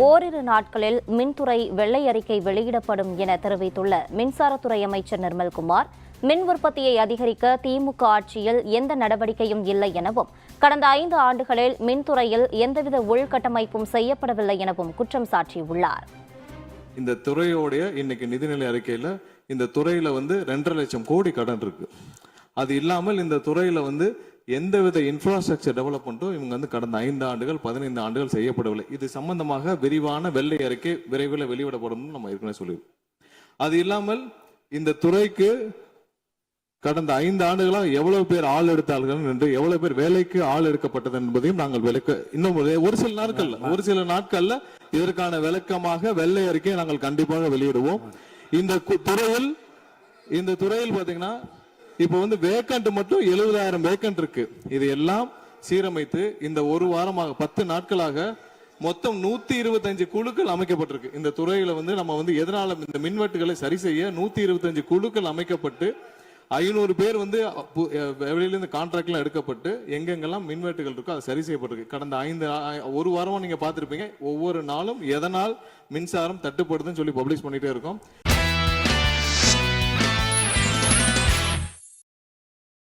ஓரிரு நாட்களில் மின்துறை வெள்ளை அறிக்கை வெளியிடப்படும் என தெரிவித்துள்ள மின்சாரத்துறை அமைச்சர் நிர்மல்குமார், மின் உற்பத்தியை அதிகரிக்க திமுக ஆட்சியில் எந்த நடவடிக்கையும் இல்லை எனவும், கடந்த 5 ஆண்டுகளில் மின்துறையில் எந்தவித உள்கட்டமைப்பும் செய்யப்படவில்லை எனவும் குற்றம் சாட்டியுள்ளார். இந்த துறையோடைய இன்னைக்கு நிதிநிலை அறிக்கையில இந்த துறையில 2.5 லட்சம் கோடி கடன் இருக்கு. அது இல்லாமல் இந்த துறையில எந்தவித இன்ஃப்ராஸ்ட்ரக்சர் டெவலப்மெண்ட்டும் இவங்க கடந்த 5 ஆண்டுகள் 15 ஆண்டுகள் செய்யப்படவில்லை. இது சம்பந்தமாக விரிவான வெள்ளை அறிக்கை விரைவில் வெளியிடப்படும் நம்ம ஏற்கனவே சொல்லியிருக்கோம். அது இல்லாமல் இந்த துறைக்கு கடந்த 5 ஆண்டுகளாக எவ்வளவு பேர் ஆள் எடுத்தார்கள் என்று, எவ்வளவு பேர் வேலைக்கு ஆள் எடுக்கப்பட்டது என்பதையும் நாங்கள் இன்னும் ஒரு சில நாட்கள்ல இதற்கான விளக்கமாக வெள்ளை அறிக்கையை நாங்கள் கண்டிப்பாக வெளியிடுவோம். இந்த துறையில் பாத்தீங்கன்னா இப்ப வேக்கண்ட் மட்டும் 70,000 வேக்கண்ட் இருக்கு. இது எல்லாம் சீரமைத்து இந்த ஒரு வாரமாக 10 நாட்களாக மொத்தம் 125 குழுக்கள் அமைக்கப்பட்டிருக்கு. இந்த துறையில நம்ம எதனால இந்த மின்வெட்டுகளை சரி செய்ய 125 குழுக்கள் அமைக்கப்பட்டு 500 பேர் வெளியிலிருந்து கான்ட்ராக்ட்லாம் எடுக்கப்பட்டு எங்கெங்கெல்லாம் மின்வெட்டுகள் இருக்கோ அது சரி செய்யப்பட்டிருக்கு. கடந்த ஒரு வாரமா நீங்க பார்த்திருப்பீங்க, ஒவ்வொரு நாளும் எதனால் மின்சாரம் தட்டுப்படுதுன்னு சொல்லி பப்ளிஷ் பண்ணிட்டே இருக்கோம்.